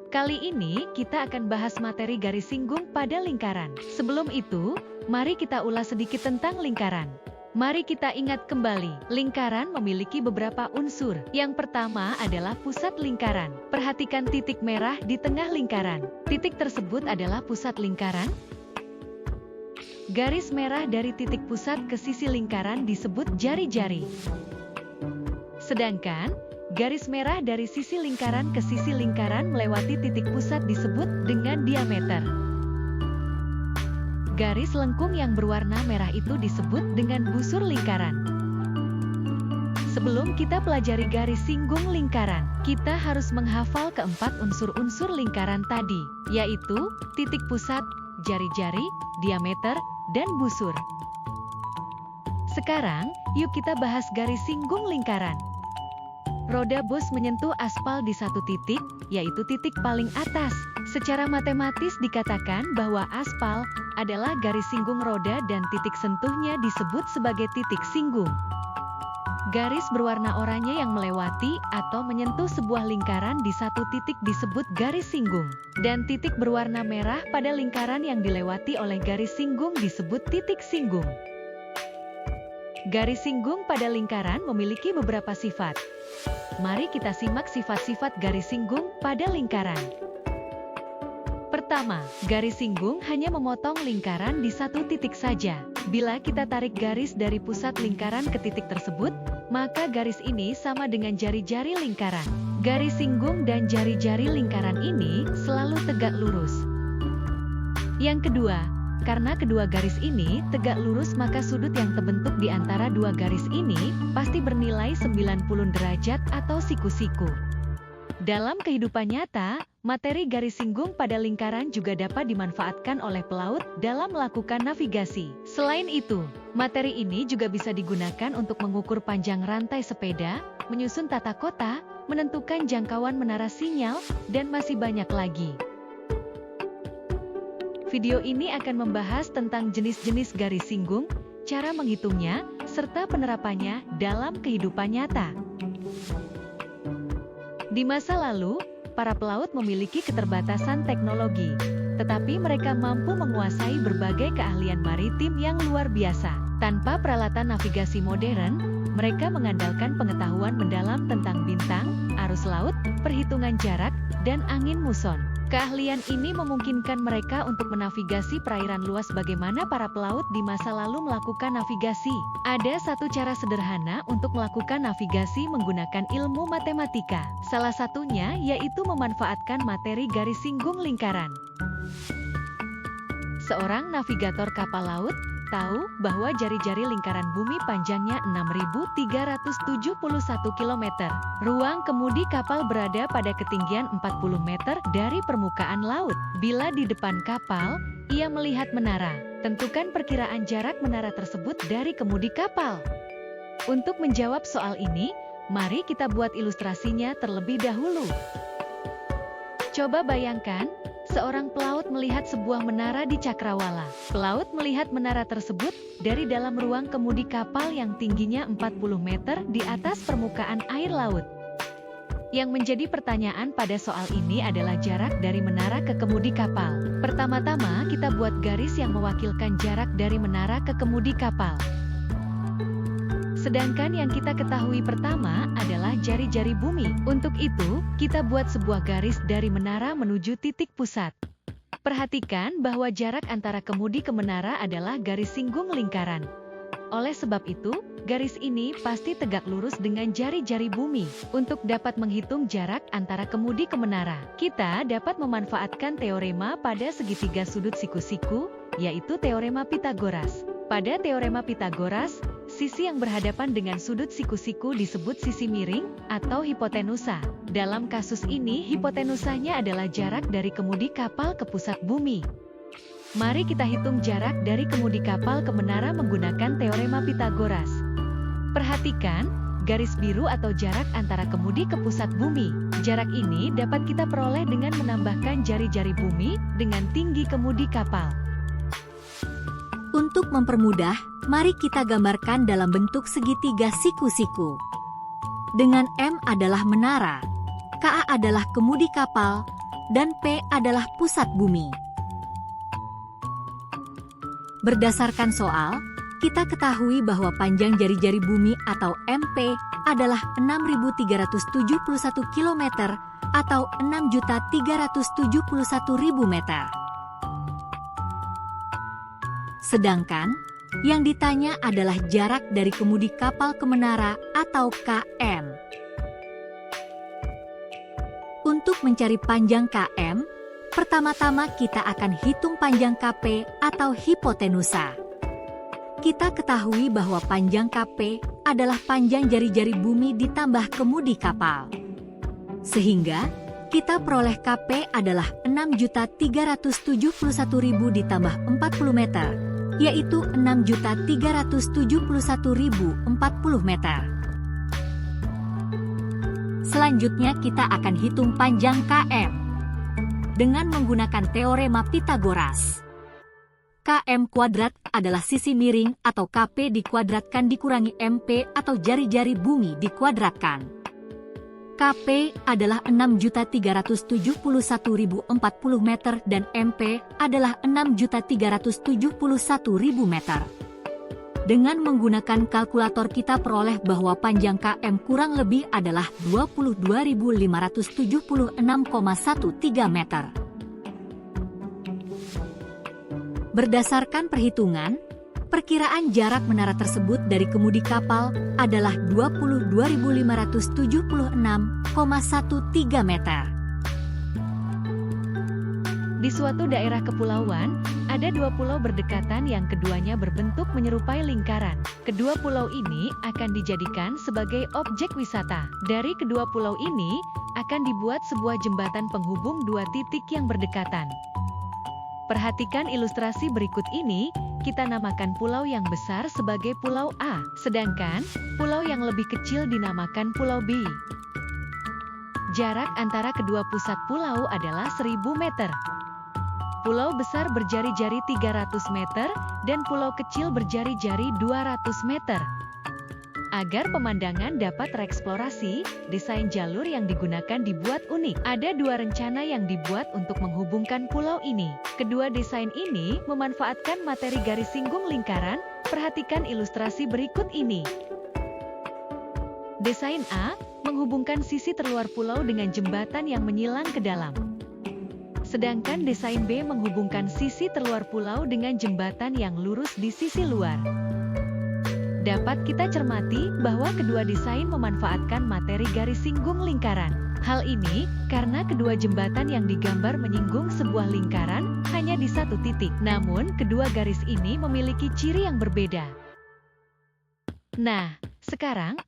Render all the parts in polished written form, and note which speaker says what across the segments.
Speaker 1: Kali ini kita akan bahas materi garis singgung pada lingkaran. Sebelum itu, mari kita ulas sedikit tentang lingkaran. Mari kita ingat kembali, lingkaran memiliki beberapa unsur. Yang pertama adalah pusat lingkaran. Perhatikan titik merah di tengah lingkaran. Titik tersebut adalah pusat lingkaran. Garis merah dari titik pusat ke sisi lingkaran disebut jari-jari. Sedangkan, garis merah dari sisi lingkaran ke sisi lingkaran melewati titik pusat disebut dengan diameter. Garis lengkung yang berwarna merah itu disebut dengan busur lingkaran. Sebelum kita pelajari garis singgung lingkaran, kita harus menghafal keempat unsur-unsur lingkaran tadi, yaitu titik pusat, jari-jari, diameter, dan busur. Sekarang, yuk kita bahas garis singgung lingkaran. Roda bus menyentuh aspal di satu titik, yaitu titik paling atas. Secara matematis dikatakan bahwa aspal adalah garis singgung roda dan titik sentuhnya disebut sebagai titik singgung. Garis berwarna oranye yang melewati atau menyentuh sebuah lingkaran di satu titik disebut garis singgung. Dan titik berwarna merah pada lingkaran yang dilewati oleh garis singgung disebut titik singgung. Garis singgung pada lingkaran memiliki beberapa sifat. Mari kita simak sifat-sifat garis singgung pada lingkaran. Pertama, garis singgung hanya memotong lingkaran di satu titik saja. Bila kita tarik garis dari pusat lingkaran ke titik tersebut, maka garis ini sama dengan jari-jari lingkaran. Garis singgung dan jari-jari lingkaran ini selalu tegak lurus. Yang kedua, karena kedua garis ini tegak lurus maka sudut yang terbentuk di antara dua garis ini pasti bernilai 90 derajat atau siku-siku. Dalam kehidupan nyata, materi garis singgung pada lingkaran juga dapat dimanfaatkan oleh pelaut dalam melakukan navigasi. Selain itu, materi ini juga bisa digunakan untuk mengukur panjang rantai sepeda, menyusun tata kota, menentukan jangkauan menara sinyal, dan masih banyak lagi. Video ini akan membahas tentang jenis-jenis garis singgung, cara menghitungnya, serta penerapannya dalam kehidupan nyata. Di masa lalu, para pelaut memiliki keterbatasan teknologi, tetapi mereka mampu menguasai berbagai keahlian maritim yang luar biasa. Tanpa peralatan navigasi modern, mereka mengandalkan pengetahuan mendalam tentang bintang, arus laut, perhitungan jarak, dan angin muson. Keahlian ini memungkinkan mereka untuk menavigasi perairan luas. Bagaimana para pelaut di masa lalu melakukan navigasi? Ada satu cara sederhana untuk melakukan navigasi menggunakan ilmu matematika. Salah satunya yaitu memanfaatkan materi garis singgung lingkaran. Seorang navigator kapal laut tahu bahwa jari-jari lingkaran bumi panjangnya 6.371 km. Ruang kemudi kapal berada pada ketinggian 40 meter dari permukaan laut. Bila di depan kapal, ia melihat menara. Tentukan perkiraan jarak menara tersebut dari kemudi kapal. Untuk menjawab soal ini, mari kita buat ilustrasinya terlebih dahulu. Coba bayangkan, seorang pelaut melihat sebuah menara di cakrawala. Pelaut melihat menara tersebut dari dalam ruang kemudi kapal yang tingginya 40 meter di atas permukaan air laut. Yang menjadi pertanyaan pada soal ini adalah jarak dari menara ke kemudi kapal. Pertama-tama kita buat garis yang mewakilkan jarak dari menara ke kemudi kapal. Sedangkan yang kita ketahui pertama adalah jari-jari bumi. Untuk itu, kita buat sebuah garis dari menara menuju titik pusat. Perhatikan bahwa jarak antara kemudi ke menara adalah garis singgung lingkaran. Oleh sebab itu, garis ini pasti tegak lurus dengan jari-jari bumi. Untuk dapat menghitung jarak antara kemudi ke menara, kita dapat memanfaatkan teorema pada segitiga sudut siku-siku, yaitu teorema Pythagoras. Pada teorema Pythagoras, sisi yang berhadapan dengan sudut siku-siku disebut sisi miring atau hipotenusa. Dalam kasus ini, hipotenusanya adalah jarak dari kemudi kapal ke pusat bumi. Mari kita hitung jarak dari kemudi kapal ke menara menggunakan teorema Pythagoras. Perhatikan, garis biru atau jarak antara kemudi ke pusat bumi. Jarak ini dapat kita peroleh dengan menambahkan jari-jari bumi dengan tinggi kemudi kapal.
Speaker 2: Untuk mempermudah, mari kita gambarkan dalam bentuk segitiga siku-siku. Dengan M adalah menara, KA adalah kemudi kapal, dan P adalah pusat bumi. Berdasarkan soal, kita ketahui bahwa panjang jari-jari bumi atau MP adalah 6.371 km atau 6.371.000 meter. Sedangkan, yang ditanya adalah jarak dari kemudi kapal ke menara atau KM. Untuk mencari panjang KM, pertama-tama kita akan hitung panjang KP atau hipotenusa. Kita ketahui bahwa panjang KP adalah panjang jari-jari bumi ditambah kemudi kapal. Sehingga, kita peroleh KP adalah 6.371.000 ditambah 40 meter, yaitu 6.371.040 meter. Selanjutnya kita akan hitung panjang KM dengan menggunakan teorema Pythagoras. KM kuadrat adalah sisi miring atau KP dikuadratkan dikurangi MP atau jari-jari bumi dikuadratkan. KP adalah 6.371.040 meter dan MP adalah 6.371.000 meter. Dengan menggunakan kalkulator kita peroleh bahwa panjang KM kurang lebih adalah 22.576,13 meter. Berdasarkan perhitungan, perkiraan jarak menara tersebut dari kemudi kapal adalah 22.576,13 meter.
Speaker 1: Di suatu daerah kepulauan, ada dua pulau berdekatan yang keduanya berbentuk menyerupai lingkaran. Kedua pulau ini akan dijadikan sebagai objek wisata. Dari kedua pulau ini, akan dibuat sebuah jembatan penghubung dua titik yang berdekatan. Perhatikan ilustrasi berikut ini, kita namakan pulau yang besar sebagai Pulau A, sedangkan pulau yang lebih kecil dinamakan Pulau B. Jarak antara kedua pusat pulau adalah 1000 meter. Pulau besar berjari-jari 300 meter, dan pulau kecil berjari-jari 200 meter. Agar pemandangan dapat tereksplorasi, desain jalur yang digunakan dibuat unik. Ada dua rencana yang dibuat untuk menghubungkan pulau ini. Kedua desain ini memanfaatkan materi garis singgung lingkaran. Perhatikan ilustrasi berikut ini. Desain A menghubungkan sisi terluar pulau dengan jembatan yang menyilang ke dalam. Sedangkan desain B menghubungkan sisi terluar pulau dengan jembatan yang lurus di sisi luar. Dapat kita cermati bahwa kedua desain memanfaatkan materi garis singgung lingkaran. Hal ini karena kedua jembatan yang digambar menyinggung sebuah lingkaran hanya di satu titik. Namun, kedua garis ini memiliki ciri yang berbeda. Nah, sekarang,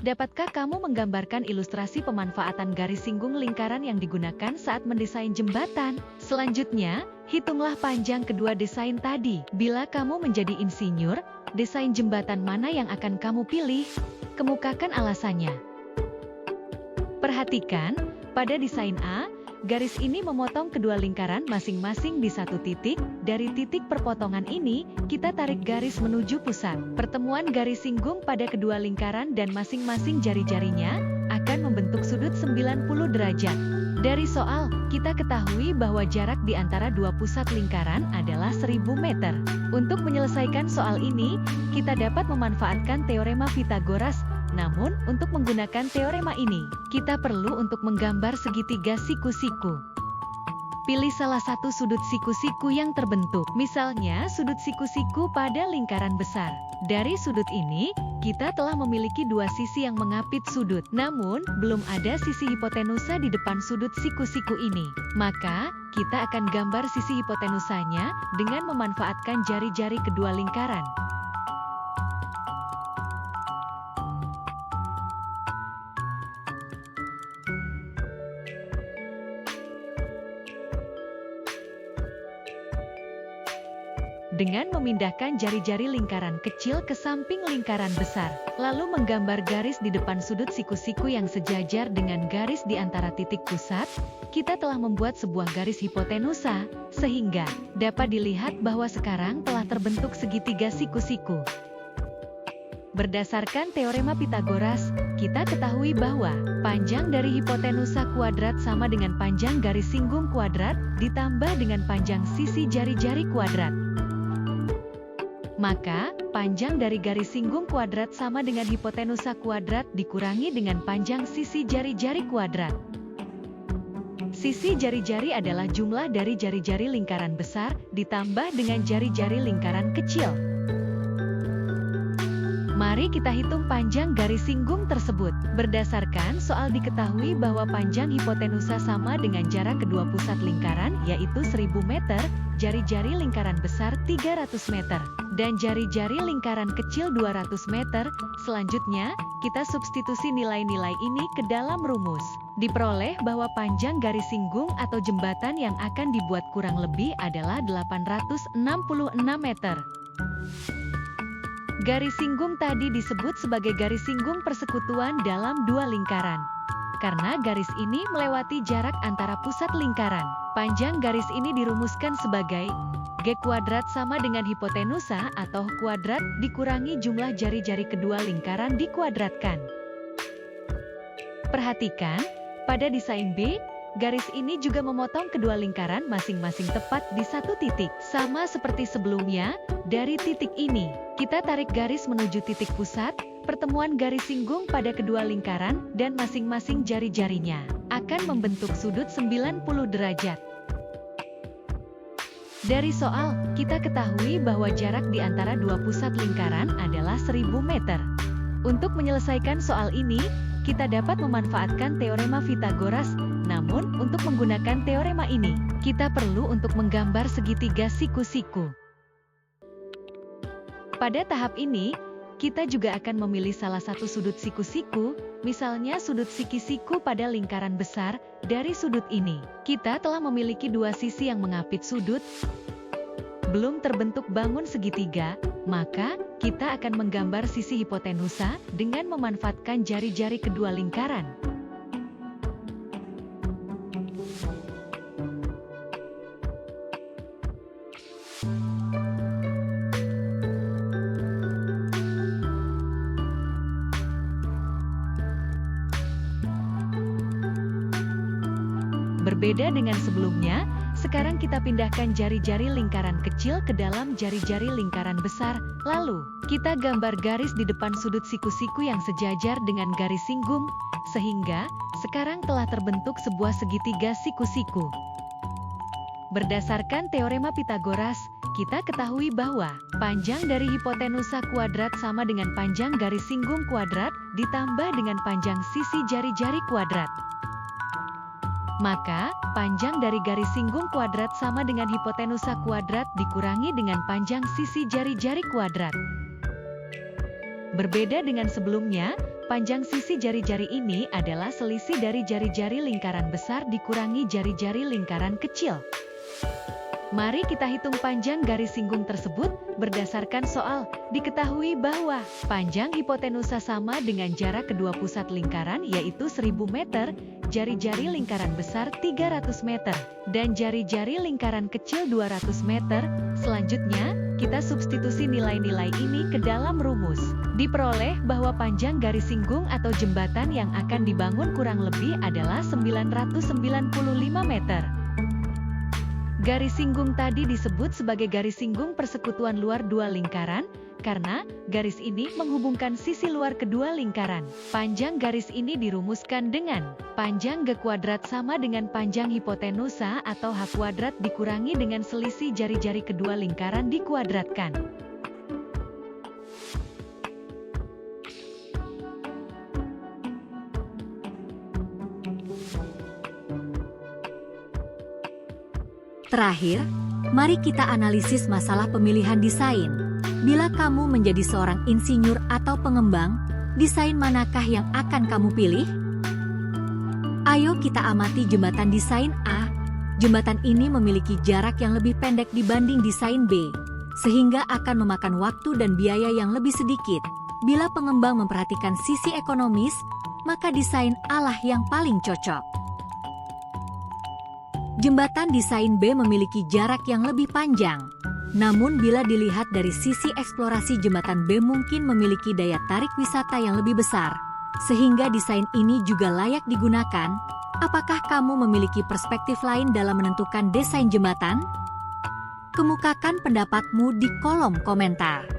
Speaker 1: dapatkah kamu menggambarkan ilustrasi pemanfaatan garis singgung lingkaran yang digunakan saat mendesain jembatan? Selanjutnya, hitunglah panjang kedua desain tadi. Bila kamu menjadi insinyur, desain jembatan mana yang akan kamu pilih? Kemukakan alasannya. Perhatikan, pada desain A, garis ini memotong kedua lingkaran masing-masing di satu titik. Dari titik perpotongan ini, kita tarik garis menuju pusat. Pertemuan garis singgung pada kedua lingkaran dan masing-masing jari-jarinya akan membentuk sudut 90 derajat. Dari soal, kita ketahui bahwa jarak di antara dua pusat lingkaran adalah 1000 meter. Untuk menyelesaikan soal ini, kita dapat memanfaatkan teorema Pythagoras. Namun, untuk menggunakan teorema ini, kita perlu untuk menggambar segitiga siku-siku. Pilih salah satu sudut siku-siku yang terbentuk. Misalnya, sudut siku-siku pada lingkaran besar. Dari sudut ini, kita telah memiliki dua sisi yang mengapit sudut. Namun, belum ada sisi hipotenusa di depan sudut siku-siku ini. Maka, kita akan gambar sisi hipotenusanya dengan memanfaatkan jari-jari kedua lingkaran. Dengan memindahkan jari-jari lingkaran kecil ke samping lingkaran besar, lalu menggambar garis di depan sudut siku-siku yang sejajar dengan garis di antara titik pusat, kita telah membuat sebuah garis hipotenusa, sehingga dapat dilihat bahwa sekarang telah terbentuk segitiga siku-siku. Berdasarkan teorema Pythagoras, kita ketahui bahwa panjang dari hipotenusa kuadrat sama dengan panjang garis singgung kuadrat ditambah dengan panjang sisi jari-jari kuadrat. Maka, panjang dari garis singgung kuadrat sama dengan hipotenusa kuadrat dikurangi dengan panjang sisi jari-jari kuadrat. Sisi jari-jari adalah jumlah dari jari-jari lingkaran besar ditambah dengan jari-jari lingkaran kecil. Mari kita hitung panjang garis singgung tersebut. Berdasarkan soal diketahui bahwa panjang hipotenusa sama dengan jarak kedua pusat lingkaran, yaitu 1000 meter, jari-jari lingkaran besar 300 meter, dan jari-jari lingkaran kecil 200 meter. Selanjutnya, kita substitusi nilai-nilai ini ke dalam rumus. Diperoleh bahwa panjang garis singgung atau jembatan yang akan dibuat kurang lebih adalah 866 meter. Garis singgung tadi disebut sebagai garis singgung persekutuan dalam dua lingkaran. Karena garis ini melewati jarak antara pusat lingkaran. Panjang garis ini dirumuskan sebagai G kuadrat sama dengan hipotenusa atau kuadrat dikurangi jumlah jari-jari kedua lingkaran dikuadratkan. Perhatikan, pada desain B, garis ini juga memotong kedua lingkaran masing-masing tepat di satu titik. Sama seperti sebelumnya, dari titik ini, kita tarik garis menuju titik pusat, pertemuan garis singgung pada kedua lingkaran, dan masing-masing jari-jarinya akan membentuk sudut 90 derajat. Dari soal, kita ketahui bahwa jarak di antara dua pusat lingkaran adalah 1000 meter. Untuk menyelesaikan soal ini, kita dapat memanfaatkan teorema Pythagoras. Namun, untuk menggunakan teorema ini, kita perlu untuk menggambar segitiga siku-siku. Pada tahap ini, kita juga akan memilih salah satu sudut siku-siku, misalnya sudut siki-siku pada lingkaran besar. Dari sudut ini, kita telah memiliki dua sisi yang mengapit sudut. Belum terbentuk bangun segitiga, maka kita akan menggambar sisi hipotenusa dengan memanfaatkan jari-jari kedua lingkaran. Berbeda dengan sebelumnya, sekarang kita pindahkan jari-jari lingkaran kecil ke dalam jari-jari lingkaran besar, lalu kita gambar garis di depan sudut siku-siku yang sejajar dengan garis singgung, sehingga sekarang telah terbentuk sebuah segitiga siku-siku. Berdasarkan teorema Pythagoras, kita ketahui bahwa panjang dari hipotenusa kuadrat sama dengan panjang garis singgung kuadrat ditambah dengan panjang sisi jari-jari kuadrat. Maka, panjang dari garis singgung kuadrat sama dengan hipotenusa kuadrat dikurangi dengan panjang sisi jari-jari kuadrat. Berbeda dengan sebelumnya, panjang sisi jari-jari ini adalah selisih dari jari-jari lingkaran besar dikurangi jari-jari lingkaran kecil. Mari kita hitung panjang garis singgung tersebut. Berdasarkan soal, diketahui bahwa panjang hipotenusa sama dengan jarak kedua pusat lingkaran yaitu 1000 meter, jari-jari lingkaran besar 300 meter, dan jari-jari lingkaran kecil 200 meter. Selanjutnya, kita substitusi nilai-nilai ini ke dalam rumus. Diperoleh bahwa panjang garis singgung atau jembatan yang akan dibangun kurang lebih adalah 995 meter. Garis singgung tadi disebut sebagai garis singgung persekutuan luar dua lingkaran, karena garis ini menghubungkan sisi luar kedua lingkaran. Panjang garis ini dirumuskan dengan panjang G kuadrat sama dengan panjang hipotenusa atau H kuadrat dikurangi dengan selisih jari-jari kedua lingkaran dikuadratkan.
Speaker 2: Terakhir, mari kita analisis masalah pemilihan desain. Bila kamu menjadi seorang insinyur atau pengembang, desain manakah yang akan kamu pilih? Ayo kita amati jembatan desain A. Jembatan ini memiliki jarak yang lebih pendek dibanding desain B, sehingga akan memakan waktu dan biaya yang lebih sedikit. Bila pengembang memperhatikan sisi ekonomis, maka desain A lah yang paling cocok. Jembatan desain B memiliki jarak yang lebih panjang. Namun bila dilihat dari sisi eksplorasi, jembatan B mungkin memiliki daya tarik wisata yang lebih besar. sehingga desain ini juga layak digunakan. Apakah kamu memiliki perspektif lain dalam menentukan desain jembatan? Kemukakan pendapatmu di kolom komentar.